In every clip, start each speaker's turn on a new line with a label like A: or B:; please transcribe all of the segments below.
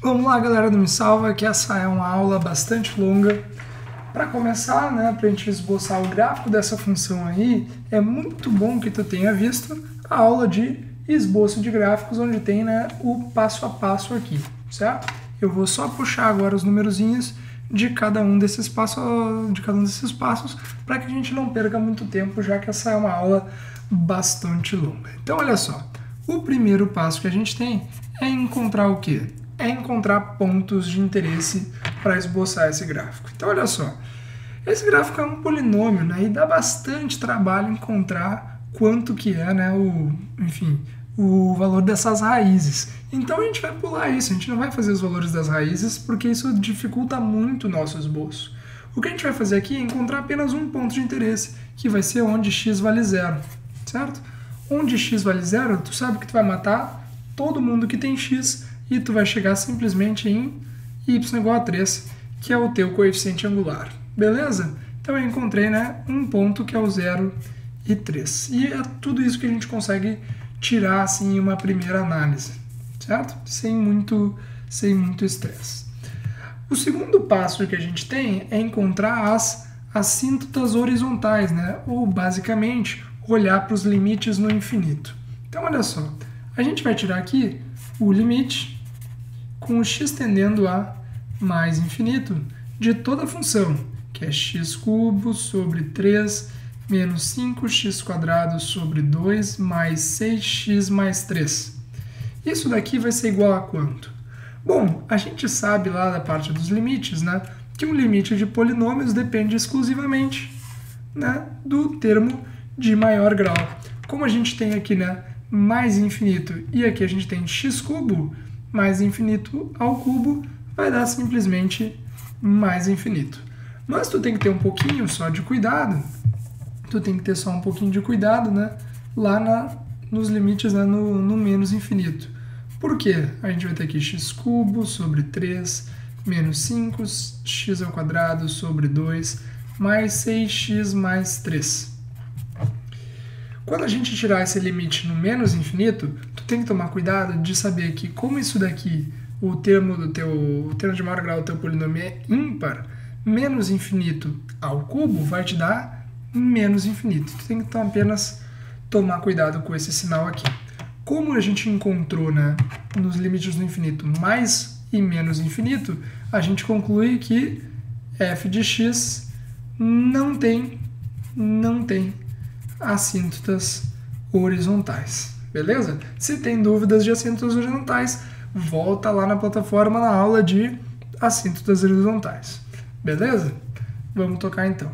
A: Vamos lá, galera do Me Salva, que essa é uma aula bastante longa. Para começar, né, para a gente esboçar o gráfico dessa função aí, é muito bom que tu tenha visto a aula de esboço de gráficos, onde tem, né, o passo a passo aqui, certo? Eu vou só puxar agora os numerozinhos de cada um desses passos, para que a gente não perca muito tempo, já que essa é uma aula bastante longa. Então, olha só, o primeiro passo que a gente tem é encontrar o quê? É encontrar pontos de interesse para esboçar esse gráfico. Então, olha só, esse gráfico é um polinômio, né, e dá bastante trabalho encontrar quanto que é, né, o valor dessas raízes. Então, a gente vai pular isso, a gente não vai fazer os valores das raízes, porque isso dificulta muito o nosso esboço. O que a gente vai fazer aqui é encontrar apenas um ponto de interesse, que vai ser onde x vale 0, certo? Onde x vale 0, tu sabe que tu vai matar todo mundo que tem x, e tu vai chegar simplesmente em y igual a 3, que é o teu coeficiente angular. Beleza? Então eu encontrei, né, um ponto que é o 0 e 3. E é tudo isso que a gente consegue tirar assim, em uma primeira análise, certo? Sem muito estresse. O segundo passo que a gente tem é encontrar as assíntotas horizontais, né? Ou basicamente olhar para os limites no infinito. Então olha só, a gente vai tirar aqui o limite com o x tendendo a mais infinito de toda a função, que é x cubo sobre 3 menos 5x² sobre 2 mais 6x mais 3. Isso daqui vai ser igual a quanto? Bom, a gente sabe lá da parte dos limites, né, que um limite de polinômios depende exclusivamente, né, do termo de maior grau. Como a gente tem aqui, né, mais infinito e aqui a gente tem x cubo, mais infinito ao cubo vai dar simplesmente mais infinito. Mas tu tem que ter um pouquinho só de cuidado, né, lá nos limites, né, no menos infinito. Por quê? A gente vai ter aqui x cubo sobre 3 menos 5x² sobre 2 mais 6x mais 3. Quando a gente tirar esse limite no menos infinito, tu tem que tomar cuidado de saber que, como isso daqui, o termo de maior grau do teu polinômio é ímpar, menos infinito ao cubo vai te dar menos infinito. Tu tem que então apenas tomar cuidado com esse sinal aqui. Como a gente encontrou, né, nos limites do infinito mais e menos infinito, a gente conclui que f de x não tem assíntotas horizontais, beleza? Se tem dúvidas de assíntotas horizontais, volta lá na plataforma na aula de assíntotas horizontais, beleza? Vamos tocar então.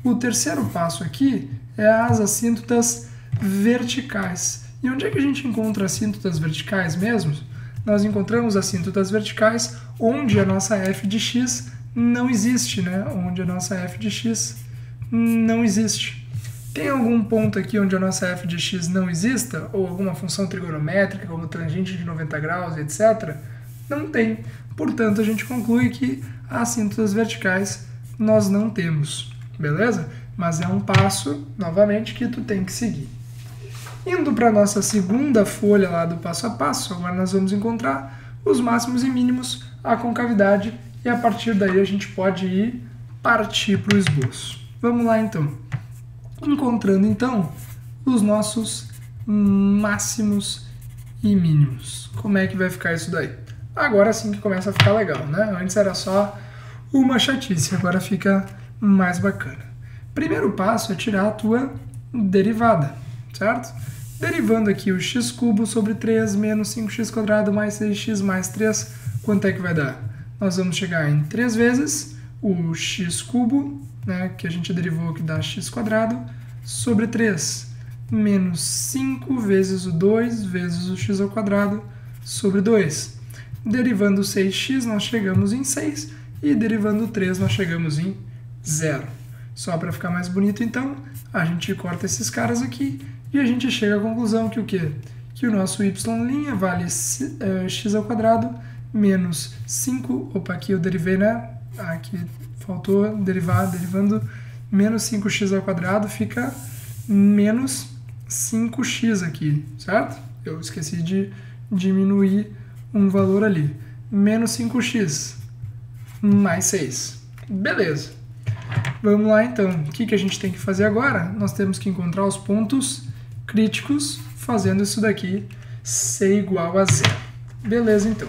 A: O terceiro passo aqui é as assíntotas verticais. E onde é que a gente encontra assíntotas verticais mesmo? Nós encontramos assíntotas verticais onde a nossa f de x não existe, né? Onde a nossa f de x não existe. Tem algum ponto aqui onde a nossa f de x não exista? Ou alguma função trigonométrica, como tangente de 90 graus, etc.? Não tem. Portanto, a gente conclui que assíntotas verticais nós não temos. Beleza? Mas é um passo, novamente, que tu tem que seguir. Indo para a nossa segunda folha lá do passo a passo, agora nós vamos encontrar os máximos e mínimos, a concavidade, e a partir daí a gente pode partir para o esboço. Vamos lá então. Encontrando então os nossos máximos e mínimos. Como é que vai ficar isso daí? Agora sim que começa a ficar legal, né? Antes era só uma chatice, agora fica mais bacana. Primeiro passo é tirar a tua derivada, certo? Derivando aqui o x cubo sobre 3 menos 5x² mais 6x mais 3, quanto é que vai dar? Nós vamos chegar em 3 vezes o x cubo, né, que a gente derivou que dá x² sobre 3 menos 5 vezes o 2 vezes o x² sobre 2. Derivando 6x nós chegamos em 6 e derivando 3 nós chegamos em 0. Só para ficar mais bonito então, a gente corta esses caras aqui e a gente chega à conclusão que o quê? Que o nosso y' vale x² menos 5, opa, aqui eu derivei, né? Aqui faltou derivar, derivando menos 5x² fica menos 5x aqui, certo? Eu esqueci de diminuir um valor ali. menos 5x mais 6. Beleza. Vamos lá então. O que a gente tem que fazer agora? Nós temos que encontrar os pontos críticos fazendo isso daqui ser igual a zero. Beleza, então.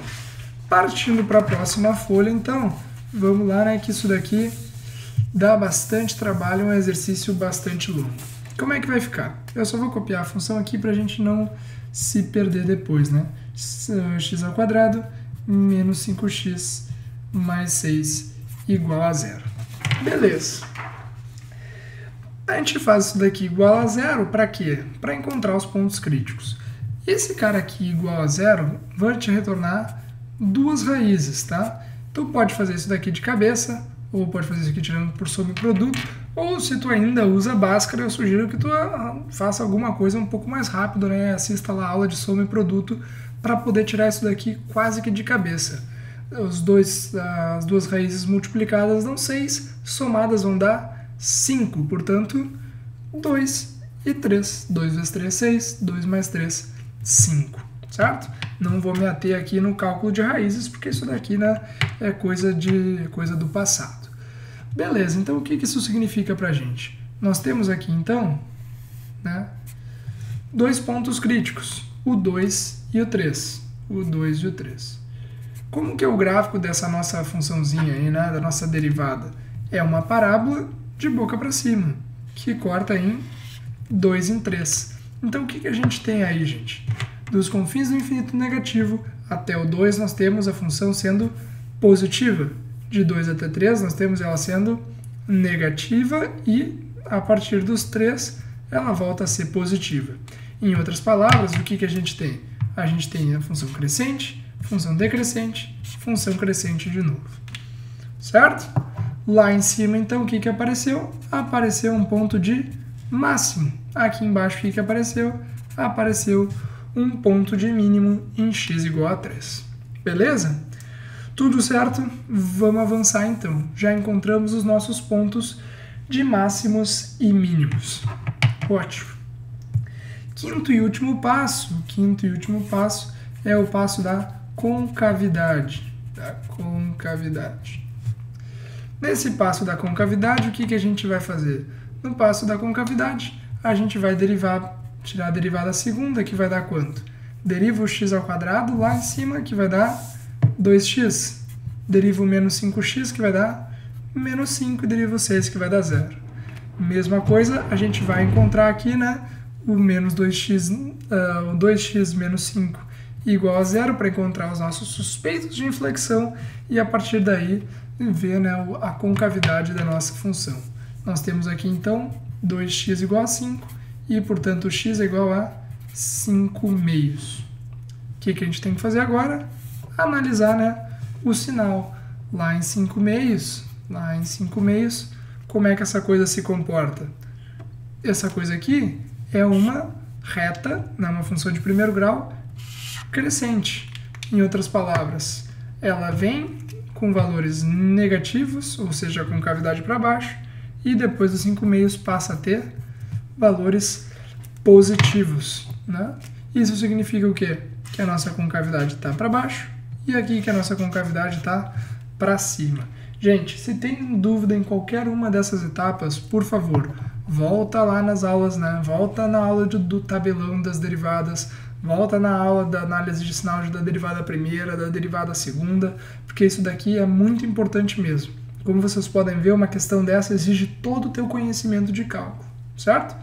A: Partindo para a próxima folha, então, vamos lá, né, que isso daqui dá bastante trabalho, é um exercício bastante longo. Como é que vai ficar? Eu só vou copiar a função aqui para a gente não se perder depois, né? X ao quadrado menos 5x mais 6 igual a zero. Beleza. A gente faz isso daqui igual a zero para quê? Para encontrar os pontos críticos. Esse cara aqui igual a zero vai te retornar duas raízes, tá? Tu pode fazer isso daqui de cabeça, ou pode fazer isso aqui tirando por soma e produto, ou se tu ainda usa Bhaskara, eu sugiro que tu faça alguma coisa um pouco mais rápido, né? Assista lá a aula de soma e produto para poder tirar isso daqui quase que de cabeça. As duas raízes multiplicadas dão 6, somadas vão dar 5, portanto, 2 e 3. 2 vezes 3 é 6, 2 mais 3, 5, certo? Não vou me ater aqui no cálculo de raízes, porque isso daqui, né, é coisa do passado. Beleza, então o que isso significa para a gente? Nós temos aqui, então, né, dois pontos críticos, o 2 e o 3. O 2 e o 3. Como que é o gráfico dessa nossa funçãozinha aí, né, da nossa derivada? É uma parábola de boca para cima, que corta em 2 em 3. Então o que a gente tem aí, gente? Dos confins do infinito negativo até o 2, nós temos a função sendo positiva. De 2 até 3, nós temos ela sendo negativa e, a partir dos 3, ela volta a ser positiva. Em outras palavras, o que a gente tem? A gente tem a função crescente, função decrescente, função crescente de novo. Certo? Lá em cima, então, o que apareceu? Apareceu um ponto de máximo. Aqui embaixo, o que apareceu? Apareceu um ponto de mínimo em x igual a 3. Beleza? Tudo certo? Vamos avançar então. Já encontramos os nossos pontos de máximos e mínimos. Ótimo. Quinto e último passo é o passo da concavidade. Nesse passo da concavidade, o que a gente vai fazer? No passo da concavidade, a gente vai tirar a derivada segunda, que vai dar quanto? Deriva o x ao quadrado lá em cima, que vai dar 2x. Deriva o menos 5x, que vai dar menos 5, e deriva o 6, que vai dar 0. Mesma coisa, a gente vai encontrar aqui, né, o menos 2x, o 2x menos 5 igual a 0 para encontrar os nossos suspeitos de inflexão e a partir daí ver, né, a concavidade da nossa função. Nós temos aqui então 2x igual a 5 e, portanto, x é igual a 5 meios. O que a gente tem que fazer agora? Analisar, né, o sinal. Lá em 5 meios, como é que essa coisa se comporta? Essa coisa aqui é uma reta, né, uma função de primeiro grau crescente. Em outras palavras, ela vem com valores negativos, ou seja, com cavidade para baixo, e depois dos 5 meios passa a ter valores positivos, né? Isso significa o quê? Que a nossa concavidade está para baixo e aqui que a nossa concavidade está para cima. Gente, se tem dúvida em qualquer uma dessas etapas, por favor, volta lá nas aulas, né? Volta na aula do tabelão das derivadas, volta na aula da análise de sinal da derivada primeira, da derivada segunda, porque isso daqui é muito importante mesmo. Como vocês podem ver, uma questão dessa exige todo o teu conhecimento de cálculo, certo?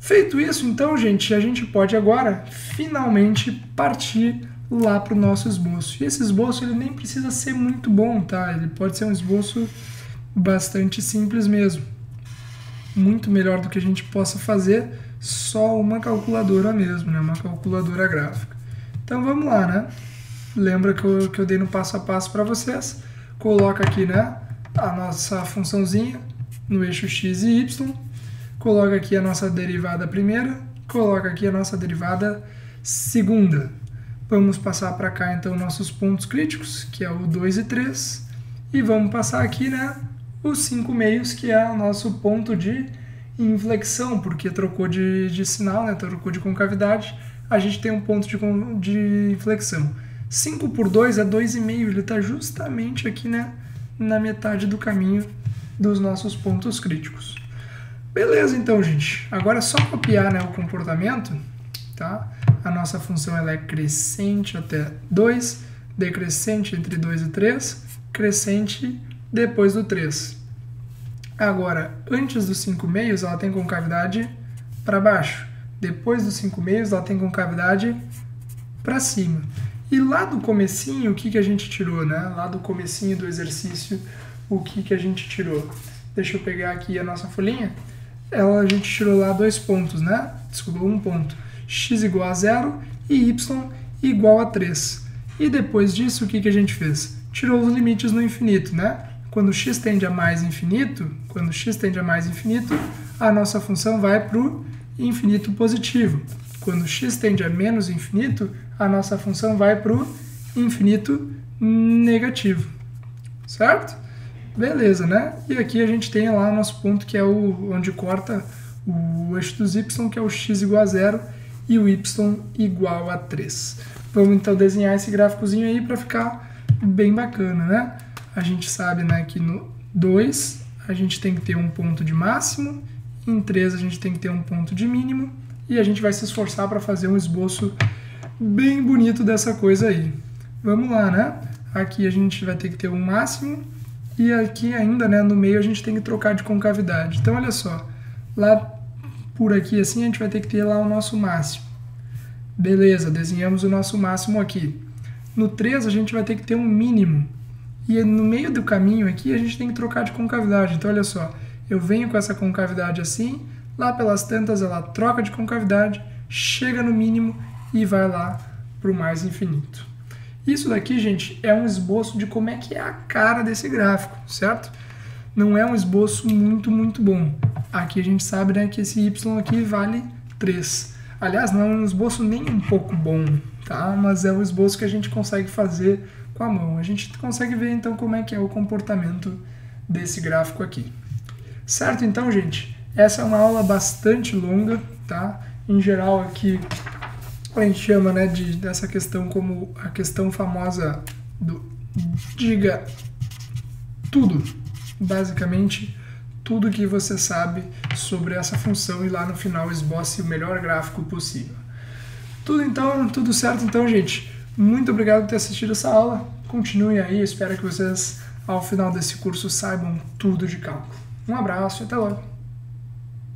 A: Feito isso, então, gente, a gente pode agora finalmente partir lá para o nosso esboço. E esse esboço ele nem precisa ser muito bom, tá? Ele pode ser um esboço bastante simples mesmo. Muito melhor do que a gente possa fazer só uma calculadora mesmo, né? Uma calculadora gráfica. Então vamos lá, né? Lembra que eu dei no passo a passo para vocês? Coloca aqui, né, a nossa funçãozinha no eixo x e y. Coloca aqui a nossa derivada primeira. Coloca aqui a nossa derivada segunda. Vamos passar para cá, então, nossos pontos críticos, que é o 2 e 3. E vamos passar aqui, né, os 5 meios, que é o nosso ponto de inflexão, porque trocou de sinal, né, trocou de concavidade, a gente tem um ponto de inflexão. 5 por 2 é 2,5, ele está justamente aqui, né, na metade do caminho dos nossos pontos críticos. Beleza, então, gente. Agora é só copiar, né, o comportamento, tá? A nossa função ela é crescente até 2, decrescente entre 2 e 3, crescente depois do 3. Agora, antes dos 5 meios, ela tem concavidade para baixo. Depois dos 5 meios, ela tem concavidade para cima. E lá do comecinho, o que a gente tirou, né? Lá do comecinho do exercício, o que a gente tirou? Deixa eu pegar aqui a nossa folhinha. A gente tirou lá 2 pontos, né? Desculpa, 1 ponto. X igual a 0 e y igual a 3. E depois disso, o que a gente fez? Tirou os limites no infinito, né? Quando x tende a mais infinito, a nossa função vai para o infinito positivo. Quando x tende a menos infinito, a nossa função vai para o infinito negativo. Certo? Beleza, né? E aqui a gente tem lá o nosso ponto, que é onde corta o eixo dos y, que é o x igual a 0 e o y igual a 3. Vamos então desenhar esse gráficozinho aí para ficar bem bacana, né? A gente sabe, né, que no 2 a gente tem que ter um ponto de máximo, em 3 a gente tem que ter um ponto de mínimo, e a gente vai se esforçar para fazer um esboço bem bonito dessa coisa aí. Vamos lá, né? Aqui a gente vai ter que ter um máximo, e aqui ainda, né, no meio a gente tem que trocar de concavidade. Então, olha só, lá por aqui assim a gente vai ter que ter lá o nosso máximo. Beleza, desenhamos o nosso máximo aqui. No 3 a gente vai ter que ter um mínimo. E no meio do caminho aqui a gente tem que trocar de concavidade. Então, olha só, eu venho com essa concavidade assim, lá pelas tantas ela troca de concavidade, chega no mínimo e vai lá para o mais infinito. Isso daqui, gente, é um esboço de como é que é a cara desse gráfico, certo? Não é um esboço muito bom. Aqui a gente sabe, né, que esse y aqui vale 3. Aliás, não é um esboço nem um pouco bom, tá? Mas é o esboço que a gente consegue fazer com a mão. A gente consegue ver, então, como é que é o comportamento desse gráfico aqui. Certo? Então, gente, essa é uma aula bastante longa, tá? Em geral, aqui a gente chama, né, dessa questão como a questão famosa do diga tudo. Basicamente, tudo que você sabe sobre essa função e lá no final esboce o melhor gráfico possível. Tudo certo então, gente. Muito obrigado por ter assistido essa aula. Continuem aí, espero que vocês ao final desse curso saibam tudo de cálculo. Um abraço e até logo.